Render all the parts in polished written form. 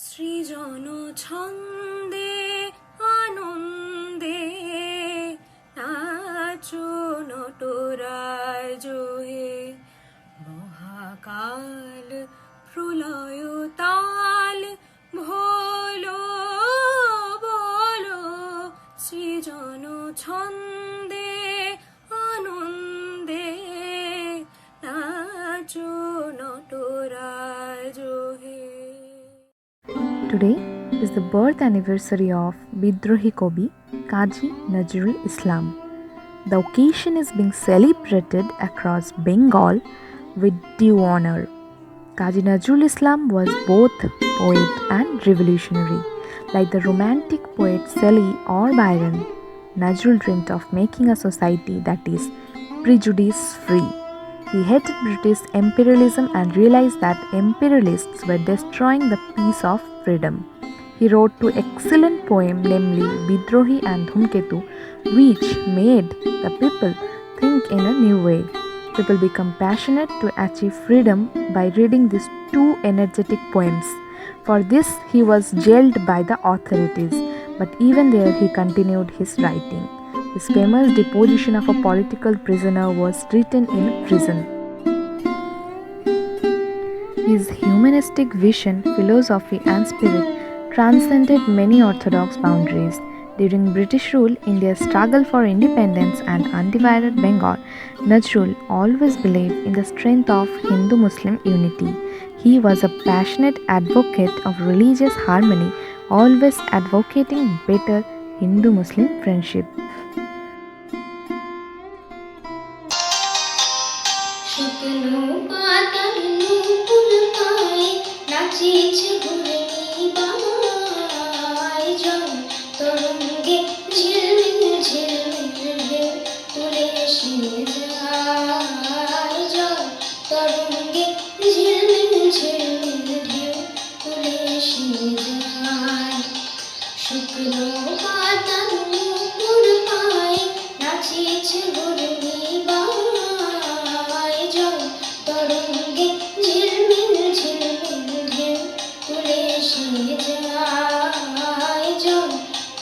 সৃজন ছন্দে আনন্দে নাচো নটরাজ হে, মহাকাল প্রলয় তাল ভোলো বলো, সৃজন ছন্দে আনন্দে নাচো নটরাজ হে। Today is the birth anniversary of Bidrohi Kobi Kazi Nazrul Islam. The occasion is being celebrated across Bengal with due honor. Kazi Nazrul Islam was both poet and revolutionary. Like the romantic poet Shelley or Byron, Nazrul dreamt of making a society that is prejudice-free. He hated British imperialism and realized that imperialists were destroying the peace of freedom. He wrote two excellent poems, namely Bidrohi and Dhumketu, which made the people think in a new way. People become passionate to achieve freedom by reading these two energetic poems. For this, he was jailed by the authorities, but even there he continued his writing. His famous deposition of a political prisoner was written in prison. His humanistic vision, philosophy, and spirit transcended many orthodox boundaries. During British rule, India's struggle for independence and undivided Bengal, Nazrul always believed in the strength of Hindu-Muslim unity. He was a passionate advocate of religious harmony, always advocating better Hindu-Muslim friendship. শুকনো পাতার নূপুর পায়ে নাচিছে ঘূর্ণি বামায়, জল তরঙ্গে ঝিলমিল ঝিলমিল ঢেউ তুলে এসে যায়, জল তরঙ্গে ঝিলমিল ঝিলমিল ঢেউ তুলে এসে যায়। শুকনো পাতার নূপুর পায়ে নাচিছে ঘূর্ণি বামায়, জল তরঙ্গে ঝিলমিল ঝিলমিল ঢেউ তুলে এসে যায়, জল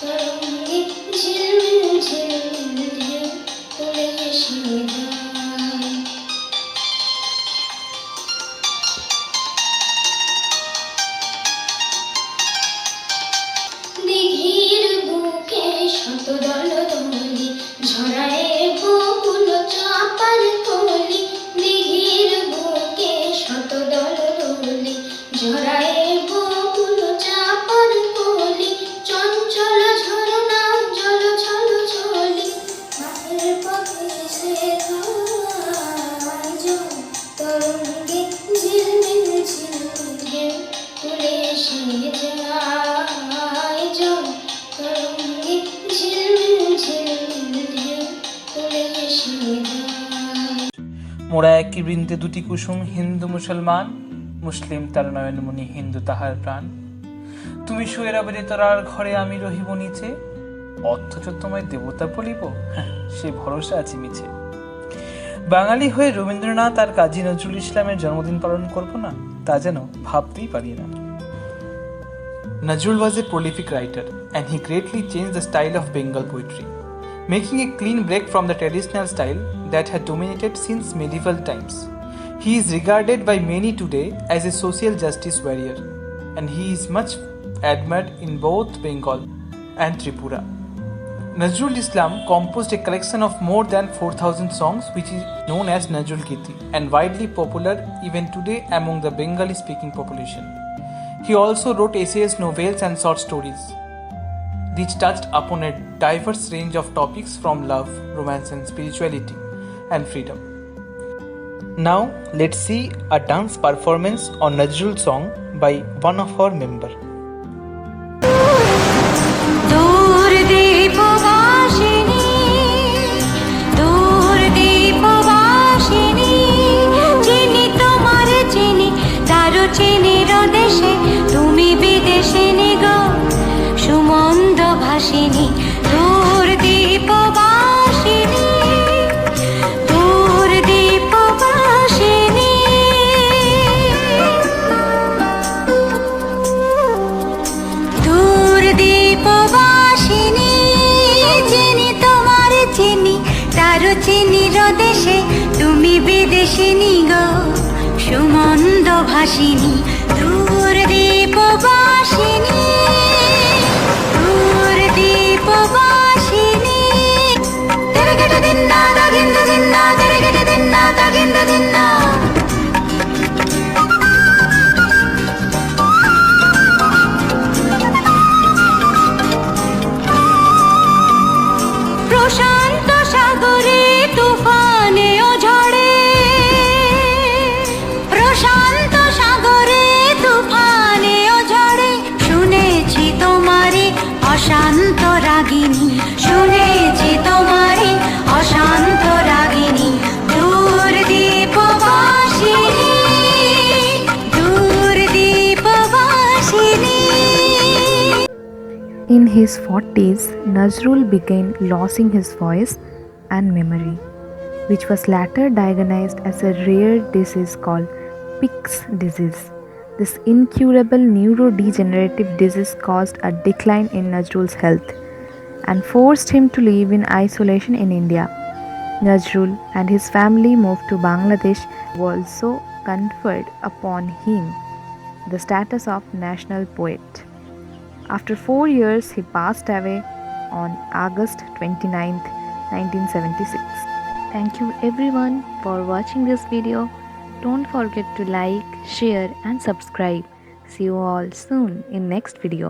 তরঙ্গে ঝিলমিল ঝিলমিল ঢেউ তুলে এসে যায়। দিঘির বুকে শত দল দলি ঝরায় বকুল চাপার কলি, দিঘির বুকে শত দল দলি ঝরায় বকুল চাপার কলি, চঞ্চল ঝরনা জল ছল ছলি মাঠের পথে সে যায়, জল তরঙ্গে ঝিলমিল ঝিলমিল ঢেউ তুলে এসে যায়, জল তরঙ্গে ঝিলমিল ঝিলমিল ঢেউ তুলে এসে যায়। মোরা একই বৃন্দে দুটি কুসুম, হিন্দু মুসলমান, মুসলিম তার নয়নমণি, হিন্দু তাহার প্রাণ। তুমি শুয়ে রবে তোরার ঘরে, আমি রহিব নিচে, অথচ তোমায় দেবতা বলিব, সে ভরসা আছে মিছে। বাঙালি হয়ে রবীন্দ্রনাথ আর কাজী নজরুল ইসলামের জন্মদিন পালন করব না, তা যেন ভাবতেই পারি না। Nazrul was a prolific writer and he greatly changed the style of Bengal poetry, making a clean break from the traditional style that had dominated since medieval times. He is regarded by many today as a social justice warrior, and he is much admired in both Bengal and Tripura. Nazrul Islam composed a collection of more than 4,000 songs which is known as Nazrul Giti and widely popular even today among the Bengali-speaking population. He also wrote essays, novels and short stories, which touched upon a diverse range of topics from love, romance and spirituality and freedom. Now let's see a dance performance on Nazrul song by one of our members. দূর দীপবাসিনী, দূর দীপবাসিনী, চিনি তোমার চিনি, তারও চিনির দেশে তুমি বিদেশে নিগো, সুমন্দ ভাসিনী, দূর দীপবাসিনী, দূর দীপবাসিনী। দেশে তুমি বিদেশিনী গো সুমন্দ ভাসিনী দূর দীপবাসিনী দূর দীপবাসিনী তেরগেটে দিন্না দাগিন্দ দিন্না তেরগেটে দিন্না দাগিন্দ দিন্না প্রশান্ত সাগরে তুফানে ও ঝড়ে প্রশান্ত সাগরে তুফানে ও ঝড়ে শুনেছি তোমারে অশান্ত রাগিনী শুনেছি তোমারে অশান্ত রাগিনী দূর দীপবাসিনী দূর দীপবাসিনী In his 40s, Nazrul began losing his voice and memory, which was later diagnosed as a rare disease called Pick's disease. This incurable neurodegenerative disease caused a decline in Nazrul's health and forced him to live in isolation in India. Nazrul and his family moved to Bangladesh, also conferred upon him the status of national poet. After 4 years, he passed away on August 29th, 1976. Thank you everyone for watching this video. Don't forget to like, share and subscribe. See you all soon in next video.